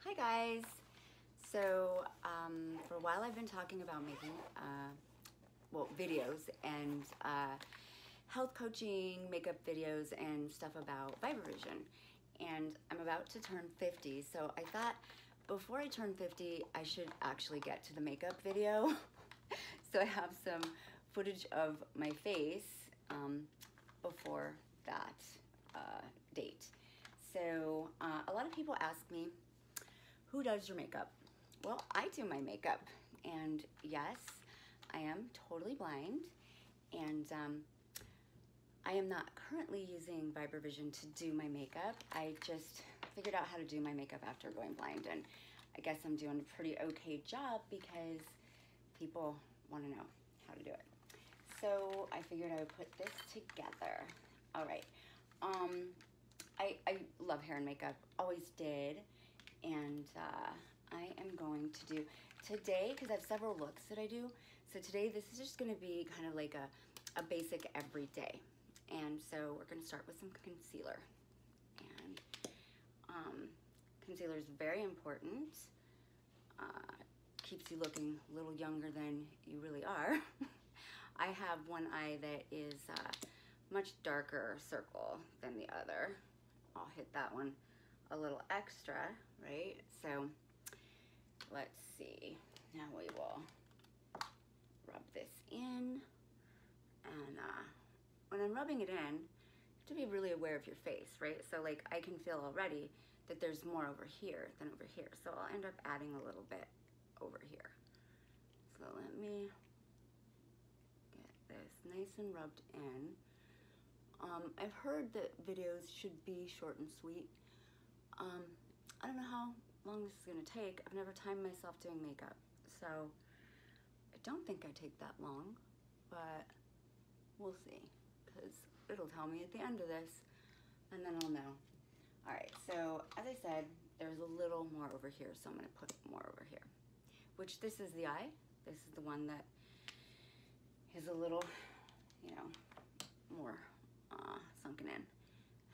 Hi guys. So for a while I've been talking about making videos and health coaching, makeup videos and stuff about Vibravision. And I'm about to turn 50, so I thought before I turn 50 I should actually get to the makeup video. So I have some footage of my face before that date. So a lot of people ask me, who does your makeup? Well, I do my makeup, and yes, I am totally blind, and I am not currently using Vibravision to do my makeup. I just figured out how to do my makeup after going blind, and I guess I'm doing a pretty okay job because people want to know how to do it. So I figured I would put this together. All right. I love hair and makeup, always did. And I am going to do today, because I have several looks that I do. So today this is just going to be kind of like a basic everyday. And so we're going to start with some concealer. And concealer is very important. Keeps you looking a little younger than you really are. I have one eye that is much darker circle than the other. I'll hit that one a little extra, right? So let's see. Now we will rub this in. And when I'm rubbing it in, you have to be really aware of your face, right? So like I can feel already that there's more over here than over here. So I'll end up adding a little bit over here. So let me get this nice and rubbed in. I've heard that videos should be short and sweet. I don't know how long this is gonna take. I've never timed myself doing makeup, so I don't think I take that long, but we'll see, because it'll tell me at the end of this, and then I'll know. All right, so as I said, there's a little more over here, so I'm gonna put more over here, which this is the eye. This is the one that is a little, you know, more sunken in.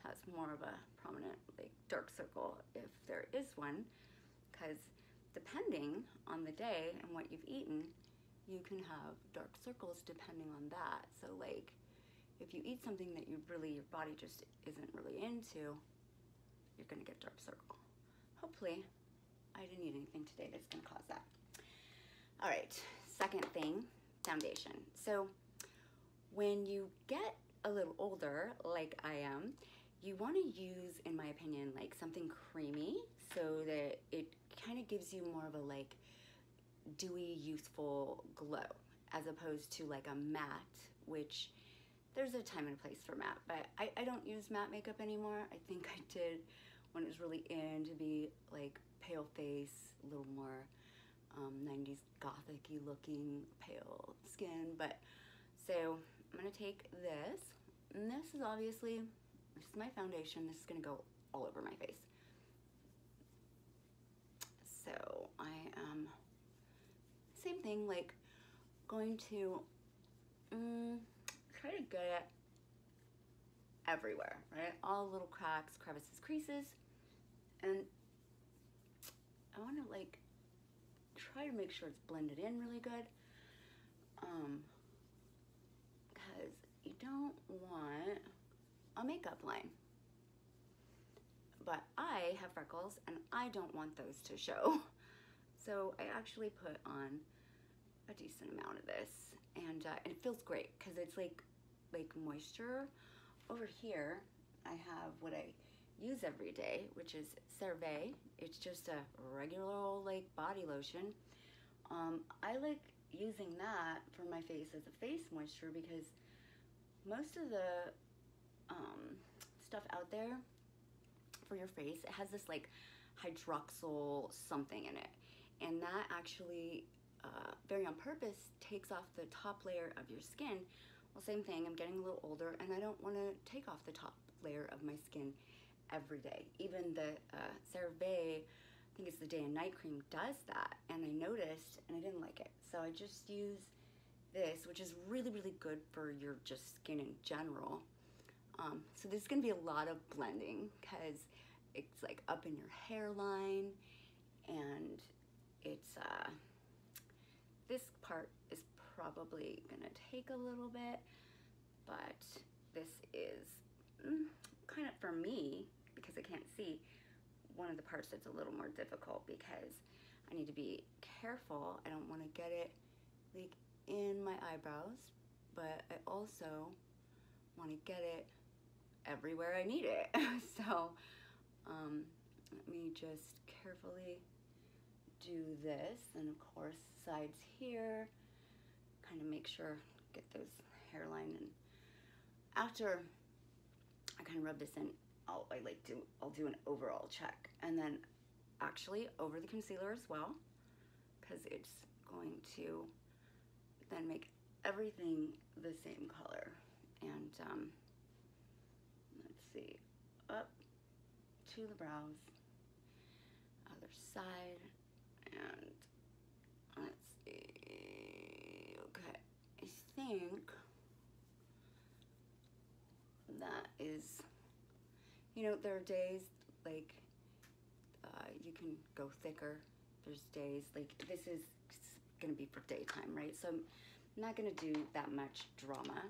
Has more of a prominent like dark circle if there is one, because depending on the day and what you've eaten, you can have dark circles depending on that. So like if you eat something that your body just isn't really into, you're gonna get dark circle. Hopefully I didn't eat anything today that's gonna cause that. All right, second thing, foundation. So when you get a little older, like I am, you want to use, in my opinion, like something creamy so that it kind of gives you more of a like dewy, youthful glow, as opposed to like a matte, which there's a time and a place for matte, but I don't use matte makeup anymore. I think I did when it was really in to be like pale face, a little more 90s gothic-y looking pale skin. But so I'm gonna take this, and this is obviously, this is my foundation. This is gonna go all over my face. So I am, same thing, like going to try to get it everywhere, right? All little cracks, crevices, creases. And I wanna like try to make sure it's blended in really good. Because you don't want a makeup line. But I have freckles and I don't want those to show. So I actually put on a decent amount of this, and it feels great because it's like moisture. Over here I have what I use every day, which is CeraVe. It's just a regular old like body lotion. I like using that for my face as a face moisture because most of the stuff out there for your face, it has this like hydroxyl something in it, and that actually very on purpose takes off the top layer of your skin. Well, same thing, I'm getting a little older and I don't want to take off the top layer of my skin every day. Even the CeraVe, I think it's the day and night cream, does that, and I noticed and I didn't like it, so I just use this, which is really, really good for your just skin in general. So there's gonna be a lot of blending because it's like up in your hairline and it's this part is probably gonna take a little bit, but this is kind of, for me, because I can't see, one of the parts that's a little more difficult because I need to be careful. I don't want to get it like in my eyebrows, but I also want to get it everywhere I need it. So let me just carefully do this, and of course sides here, kind of make sure, get those hairline, and after I kind of rub this in, I'll do an overall check, and then actually over the concealer as well, because it's going to then make everything the same color. And let's see, up to the brows, other side, and let's see, okay, I think that is, you know, there are days like you can go thicker. There's days like this is gonna be for daytime, right? So I'm not gonna do that much drama,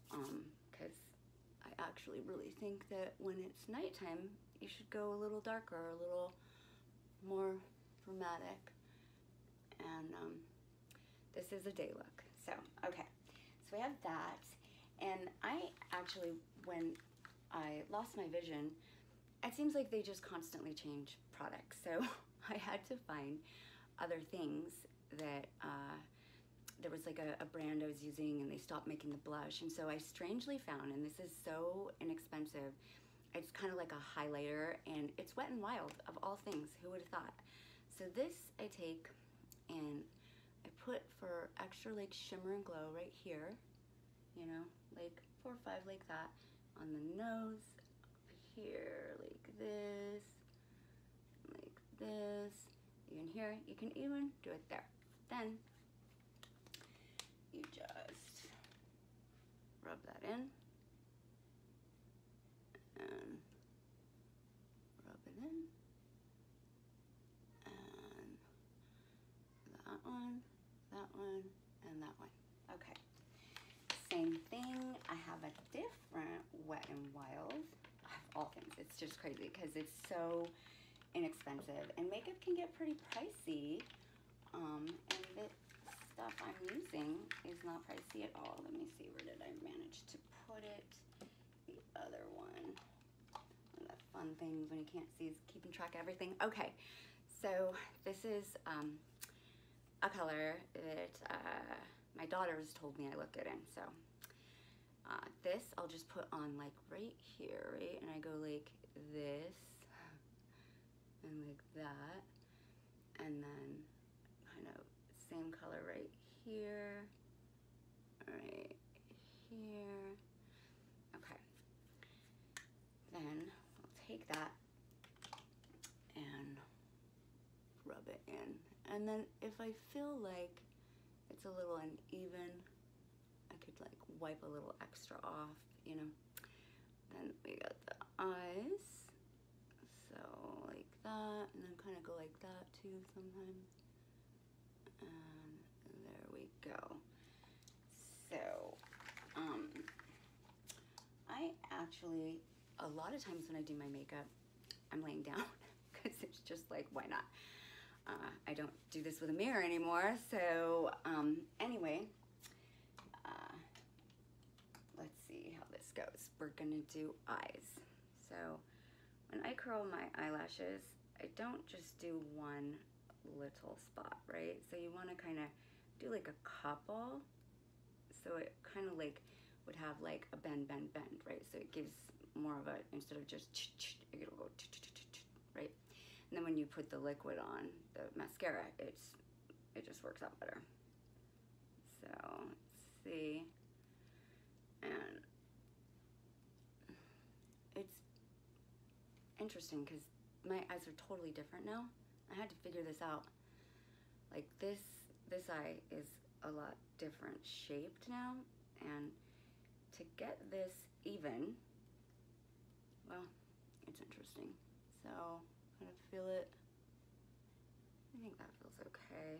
because I actually really think that when it's nighttime, you should go a little darker, a little more dramatic. And this is a day look. So, okay, so we have that. And I actually, when I lost my vision, it seems like they just constantly change products. So I had to find other things that, there was like a brand I was using and they stopped making the blush. And so I strangely found, and this is so inexpensive, it's kind of like a highlighter, and it's Wet n Wild, of all things. Who would have thought? So this I take and I put for extra like shimmer and glow right here, you know, like 4 or 5 like that, on the nose, up here, like this, even here. You can even do it there. Then you just rub that in and rub it in, and that one, and that one. Okay, same thing. I have a different Wet n Wild. I have all things. It's just crazy because it's so inexpensive, and makeup can get pretty pricey, and the stuff I'm using is not pricey at all. Let me see, where did I manage to put it? The other one. One of the fun things when you can't see is keeping track of everything. Okay, so this is a color that my daughters told me I look good in. So this I'll just put on like right here, right? And I go like this and like that, and then kind of same color right here, right here. Okay, then I'll take that and rub it in, and then if I feel like it's a little uneven, I could like wipe a little extra off, you know. Then we got the eyes, so like that, and then kind of go like that too sometimes, and there we go. So I actually, a lot of times when I do my makeup, I'm laying down because it's just like, why not? I don't do this with a mirror anymore. So anyway, let's see how this goes. We're gonna do eyes. So when I curl my eyelashes, I don't just do one little spot, right? So you wanna kinda do like a couple. So it kind of like would have like a bend, right? So it gives more of a, instead of just it'll go right? And then when you put the liquid on, the mascara, it just works out better. So let's see, and it's interesting because my eyes are totally different now. I had to figure this out. Like this eye is a lot different shaped now, and to get this even, well, it's interesting. So kind of feel it think that feels okay.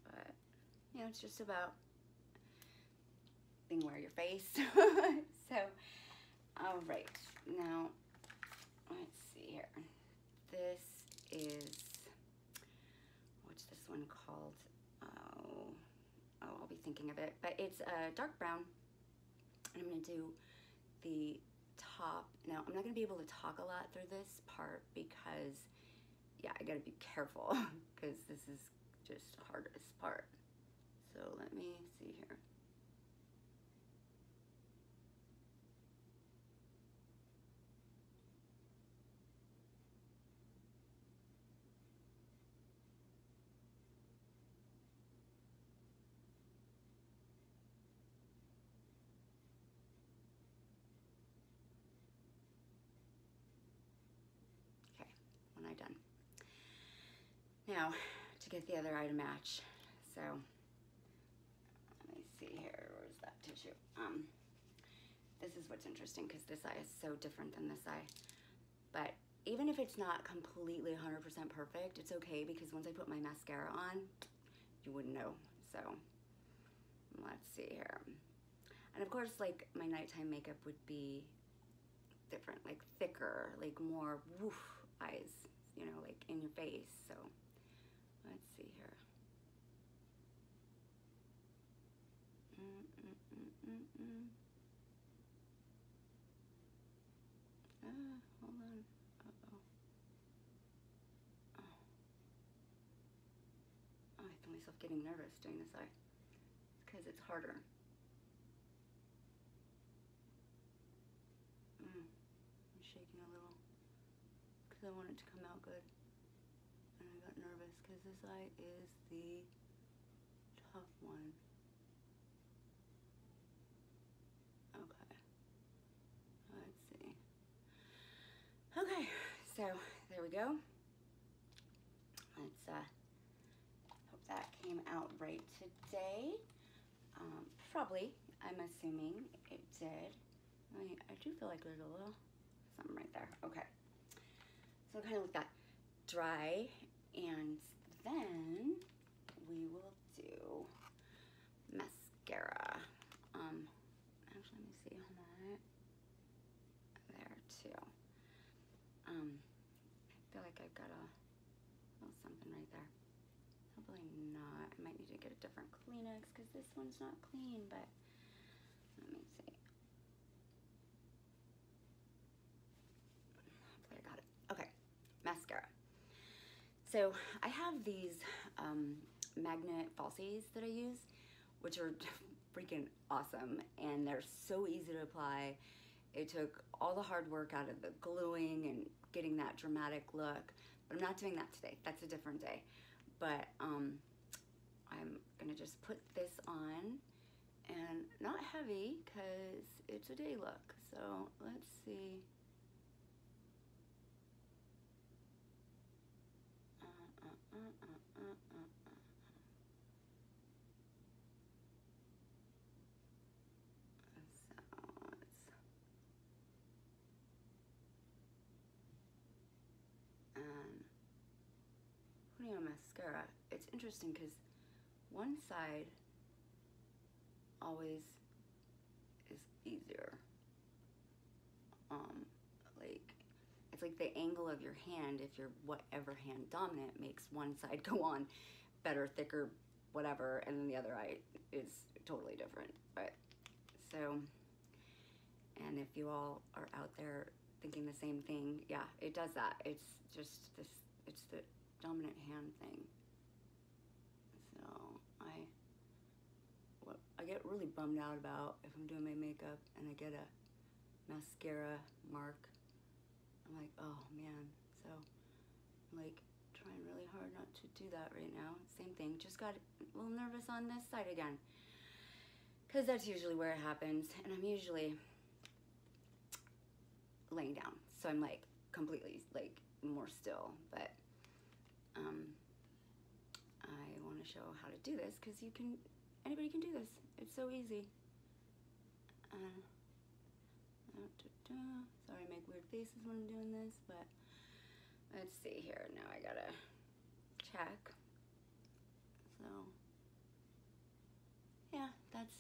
But, you know, it's just about being aware of your face. So, all right, now, let's see here. This is, what's this one called? Oh, I'll be thinking of it. But it's a dark brown. And I'm going to do the top. Now, I'm not going to be able to talk a lot through this part because, yeah, I got to be careful because this is just the hardest part. So let me see here. Okay, when I'm done. Now, to get the other eye to match. So, let me see here, where's that tissue? This is what's interesting because this eye is so different than this eye. But even if it's not completely 100% perfect, it's okay because once I put my mascara on, you wouldn't know. So, let's see here. And of course, like, my nighttime makeup would be different, like thicker, like more woof eyes, you know, like in your face. So, let's see here. Hold on. Uh-oh. Oh. Oh, I feel myself getting nervous doing this eye. It's because it's harder. I'm shaking a little because I want it to come out good. And I got nervous because this eye is the tough one. Okay. Let's see. Okay, so there we go. Let's hope that came out right today. Probably, I'm assuming it did. I do feel like there's a little something right there. Okay. So kind of let that dry, and then we will do mascara. Actually, let me see. Hold on. There too. I feel like I've got a little something right there. Probably not. I might need to get a different Kleenex because this one's not clean, but let me see. Hopefully I got it. Okay, mascara. So I have these magnet falsies that I use, which are freaking awesome, and they're so easy to apply. It took all the hard work out of the gluing and getting that dramatic look, but I'm not doing that today. That's a different day. But I'm gonna just put this on, and not heavy because it's a day look. So let's see. Putting on mascara, it's interesting because one side always is easier. Like, it's like the angle of your hand, if you're whatever hand dominant, makes one side go on better, thicker, whatever, and then the other eye is totally different. But so, and if you all are out there thinking the same thing, yeah, it does that. It's just this, it's the dominant hand thing. So I get really bummed out about if I'm doing my makeup and I get a mascara mark. I'm like, oh man. So I'm like trying really hard not to do that right now. Same thing, just got a little nervous on this side again, because that's usually where it happens, and I'm usually laying down, so I'm like completely like more still. But I want to show how to do this because anybody can do this. It's so easy. Sorry, I make weird faces when I'm doing this, but let's see here. Now I gotta check. So yeah, that's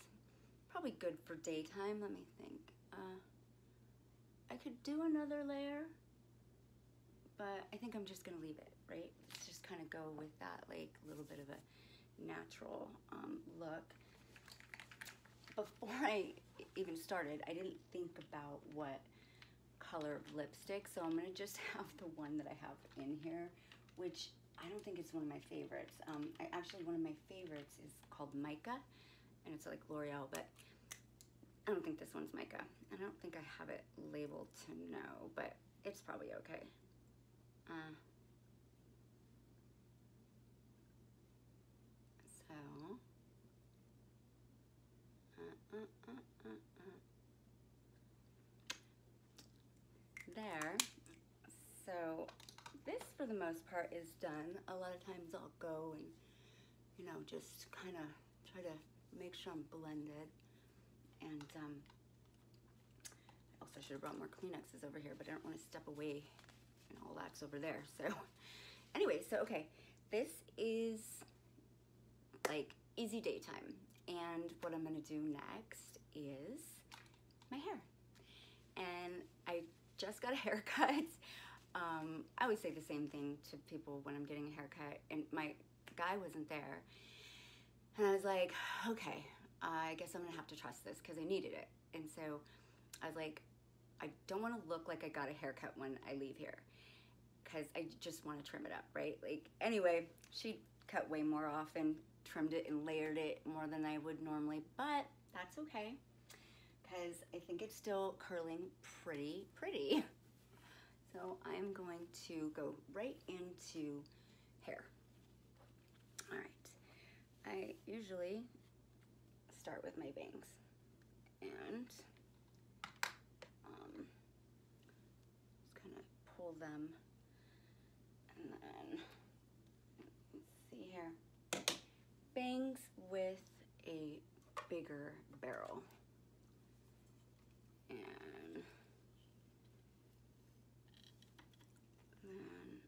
probably good for daytime. Let me think. I could do another layer, but I think I'm just gonna leave it, right? Let's just kind of go with that, like a little bit of a natural look. Before I even started, I didn't think about what color of lipstick, so I'm gonna just have the one that I have in here, which I don't think it's one of my favorites. Actually, one of my favorites is called Mica, and it's like L'Oreal, but I don't think this one's Mica. I don't think I have it labeled to know, but it's probably okay. There. So this, for the most part, is done. A lot of times I'll go and, you know, just kind of try to make sure I'm blended. And I also should have brought more Kleenexes over here, but I don't want to step away and all that's over there. So anyway, so okay, this is like easy daytime. And what I'm gonna do next is my hair. And I just got a haircut. I always say the same thing to people when I'm getting a haircut, and my guy wasn't there. And I was like, okay, I guess I'm gonna have to trust this because I needed it. And so I was like, I don't wanna look like I got a haircut when I leave here because I just wanna trim it up, right? Like, anyway, she cut way more off and trimmed it and layered it more than I would normally, but that's okay because I think it's still curling pretty. So I'm going to go right into hair. All right, I usually start with my bangs and just kind of pull them, and then let's see here, bangs with a bigger barrel. And then,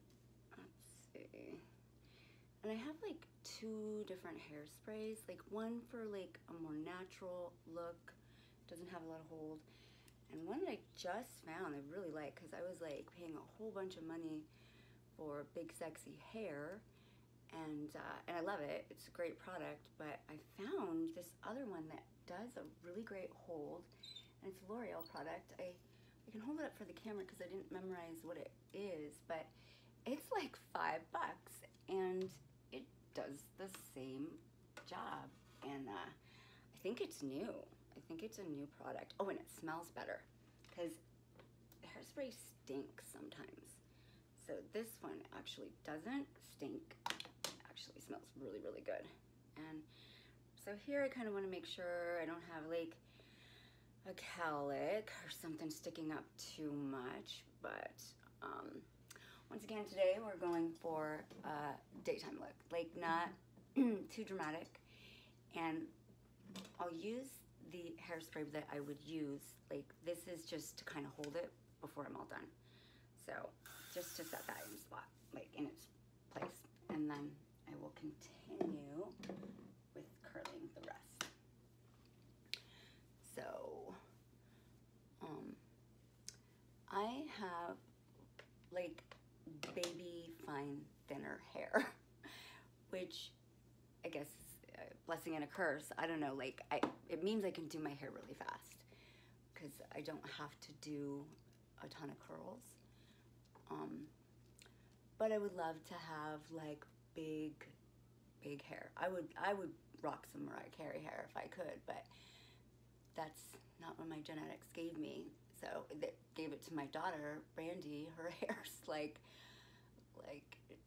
let's see. And I have like 2 different hairsprays, like one for like a more natural look, doesn't have a lot of hold, and one that I just found I really like because I was like paying a whole bunch of money for big sexy hair, and I love it. It's a great product, but I found this other one that does a really great hold. And it's a L'Oreal product. I can hold it up for the camera because I didn't memorize what it is, but it's like $5 and it does the same job. And I think it's new. I think it's a new product. Oh, and it smells better because hairspray stinks sometimes. So this one actually doesn't stink. It actually smells really good. And so here I kind of want to make sure I don't have like a cowlick or something sticking up too much, but once again today we're going for a daytime look, like not too dramatic, and I'll use the hairspray that I would use, like this is just to kind of hold it before I'm all done, so just to set that in spot, like in its place, and then I will continue with curling the rest. So I have like baby fine thinner hair, which I guess is a blessing and a curse. I don't know, like it means I can do my hair really fast because I don't have to do a ton of curls. But I would love to have like big hair. I would rock some Mariah Carey hair if I could, but that's not what my genetics gave me. So they gave it to my daughter, Brandy. Her hair's like,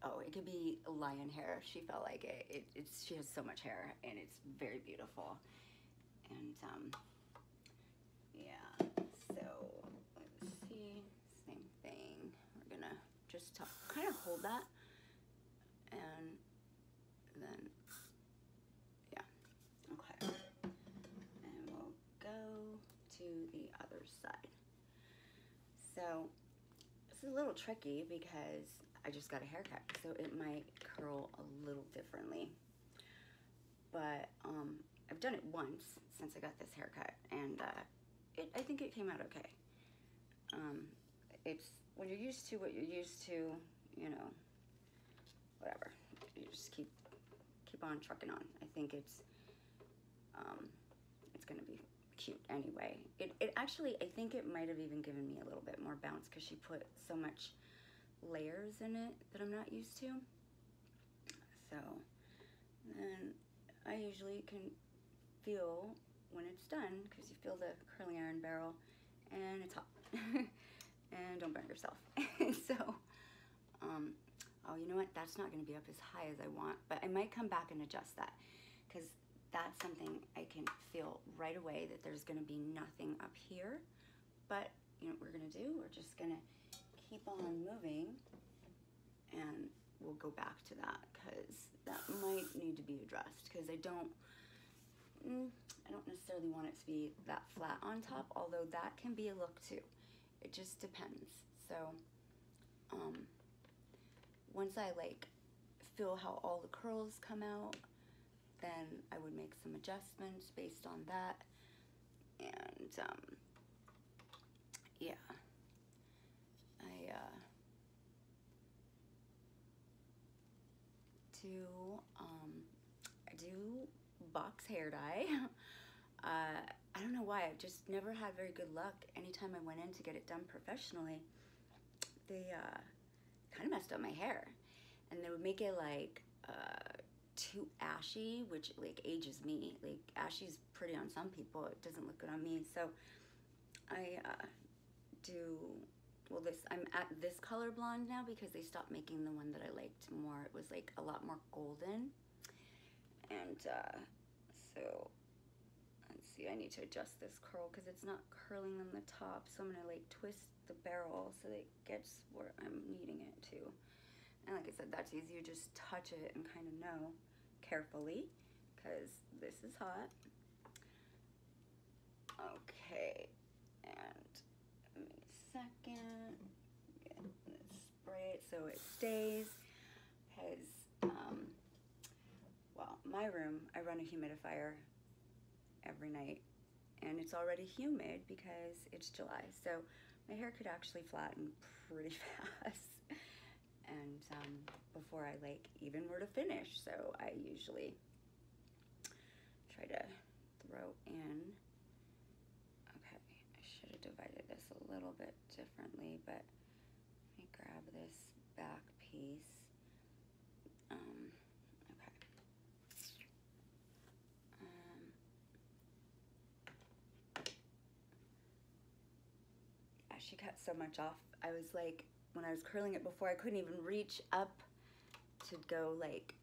oh, it could be lion hair. She felt like it. She has so much hair, and it's very beautiful. And yeah. So let's see. Same thing. We're gonna just kind of hold that, and then yeah. Okay. And we'll go to the other side. So this is a little tricky because I just got a haircut, so it might curl a little differently. But I've done it once since I got this haircut, and I think it came out okay. It's when you're used to what you're used to, you know, whatever. You just keep on trucking on. I think it's gonna be cute anyway. It actually, I think it might have even given me a little bit more bounce because she put so much layers in it that I'm not used to. So then I usually can feel when it's done, because you feel the curling iron barrel and it's hot. And don't burn yourself. So oh, you know what, that's not going to be up as high as I want, but I might come back and adjust that, because that's something I can feel right away, that there's going to be nothing up here. But you know what we're going to do? We're just going to keep on moving, and we'll go back to that, because that might need to be addressed, because I don't necessarily want it to be that flat on top, although that can be a look too. It just depends. So once I like feel how all the curls come out, then I would make some adjustments based on that. And yeah, I do box hair dye. I don't know why, I've just never had very good luck. Anytime I went in to get it done professionally, they kind of messed up my hair, and they would make it like too ashy, which like ages me. Like ashy's pretty on some people, it doesn't look good on me. So I I'm at this color blonde now because they stopped making the one that I liked more. It was like a lot more golden, and so let's see, I need to adjust this curl because it's not curling on the top, so I'm gonna like twist the barrel so that it gets where I'm needing it to. And like I said, that's easy, you just touch it and kind of know carefully, because this is hot. Okay, and give me a second, spray it so it stays, because well, my room, I run a humidifier every night, and it's already humid because it's July, so my hair could actually flatten pretty fast. And before I like even were to finish, so I usually try to throw in. Okay, I should have divided this a little bit differently, but let me grab this back piece. Okay. Yeah, she cut so much off. I was like, when I was curling it before, I couldn't even reach up to go like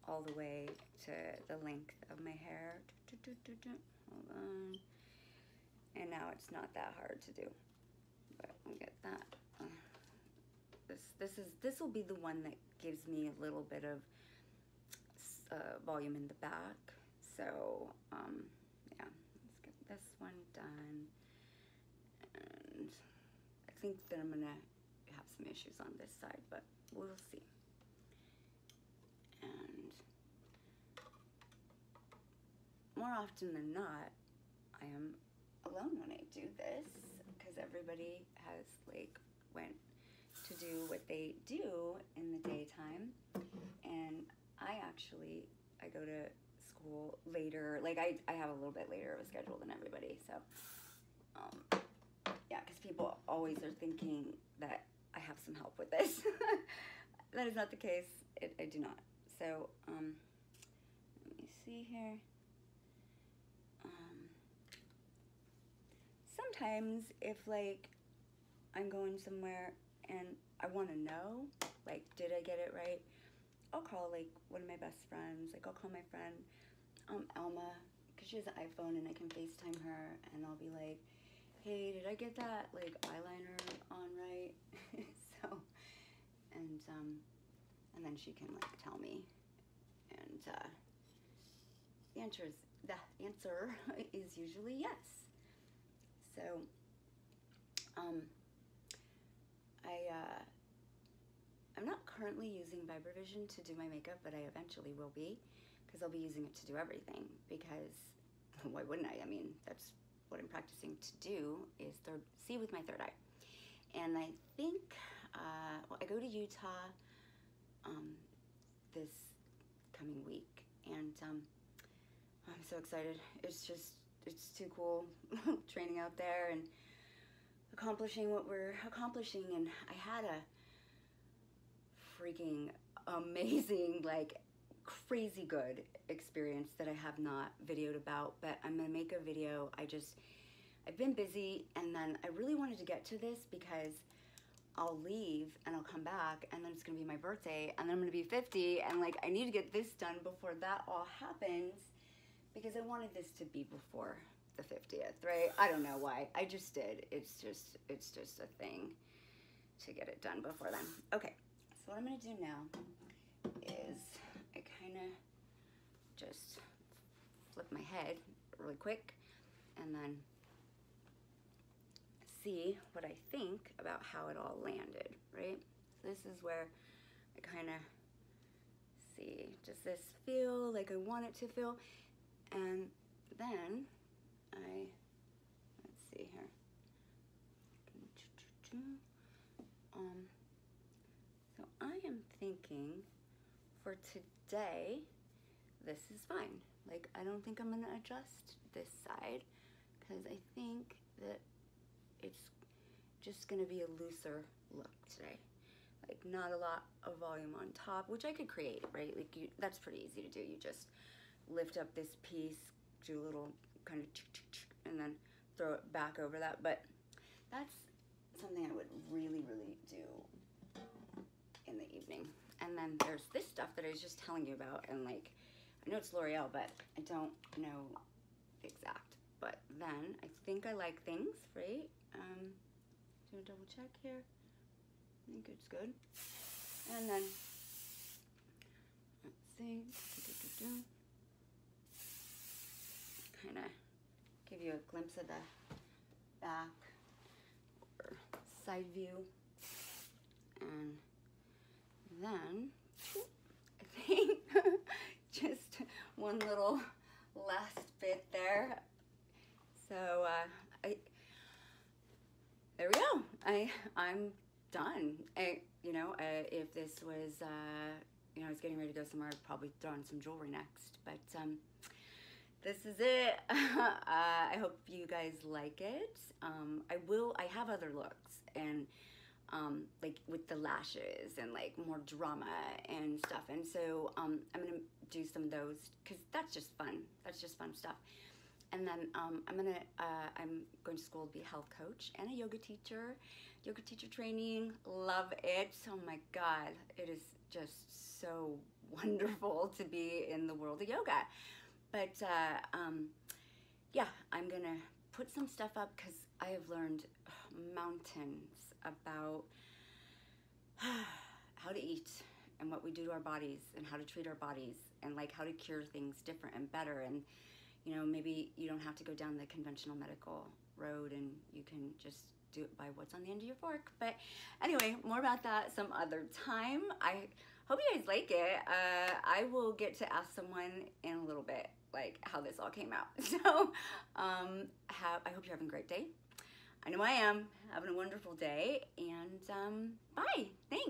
all the way to the length of my hair. Hold on. And now it's not that hard to do, but we'll get that. This will be the one that gives me a little bit of volume in the back. So yeah, let's get this one done. And I think that I'm gonna have some issues on this side, but we'll see. And more often than not, I am alone when I do this, because everybody has like went to do what they do in the daytime, and I go to school later. Like I have a little bit later of a schedule than everybody, so yeah, because people always are thinking that I have some help with this. That is not the case. I do not. So let me see here. Sometimes if like I'm going somewhere and I want to know, like, did I get it right, I'll call like one of my best friends. Like I'll call my friend Alma, because she has an iPhone, and I can FaceTime her, and I'll be like, hey, did I get that like eyeliner on right? So, and then she can like tell me, and the answer is usually yes. So I'm not currently using Vibravision to do my makeup, but I eventually will be, because I'll be using it to do everything, because why wouldn't I? I mean, that's what I'm practicing to do, is see with my third eye. And I think, well, I go to Utah this coming week, and I'm so excited. It's too cool training out there and accomplishing what we're accomplishing. And I had a freaking amazing, like crazy good experience that I have not videoed about, but I'm gonna make a video. I've been busy, and then I really wanted to get to this because I'll leave and I'll come back, and then it's gonna be my birthday, and then I'm gonna be 50, and like I need to get this done before that all happens, because I wanted this to be before the 50th, right? I don't know why. I just did. It's just a thing to get it done before then. Okay, so what I'm gonna do now is I kind of just flip my head really quick and then see what I think about how it all landed, right? So this is where I kind of see, does this feel like I want it to feel? And then let's see here. So I am thinking for today, this is fine. Like, I don't think I'm gonna adjust this side, because I think that it's just gonna be a looser look today. Like, not a lot of volume on top, which I could create, right? Like, that's pretty easy to do. You just lift up this piece, do a little kind of and then throw it back over that. But that's something I would really, really do in the evening. And then there's this stuff that I was just telling you about, and like, I know it's L'Oreal, but I don't know the exact. But then I think I like things, right? Do a double check here. I think it's good. And then let's see, kind of give you a glimpse of the back or side view. And then I think just one little last bit there. So there we go. I'm done. If this was I was getting ready to go somewhere, I'd probably throw on some jewelry next. But this is it. I hope you guys like it. I have other looks, and like with the lashes and like more drama and stuff. And so I'm gonna do some of those, because that's just fun. That's just fun stuff. And then I'm going to school to be a health coach and a yoga teacher training. Love it. Oh my God, it is just so wonderful to be in the world of yoga. But yeah, I'm gonna put some stuff up, because I have learned mountains about how to eat and what we do to our bodies and how to treat our bodies, and like how to cure things different and better. And maybe you don't have to go down the conventional medical road, and you can just do it by what's on the end of your fork. But anyway, more about that some other time. I hope you guys like it. I will get to ask someone in a little bit, like, how this all came out. So I hope you're having a great day. I know I am having a wonderful day, and bye. Thanks.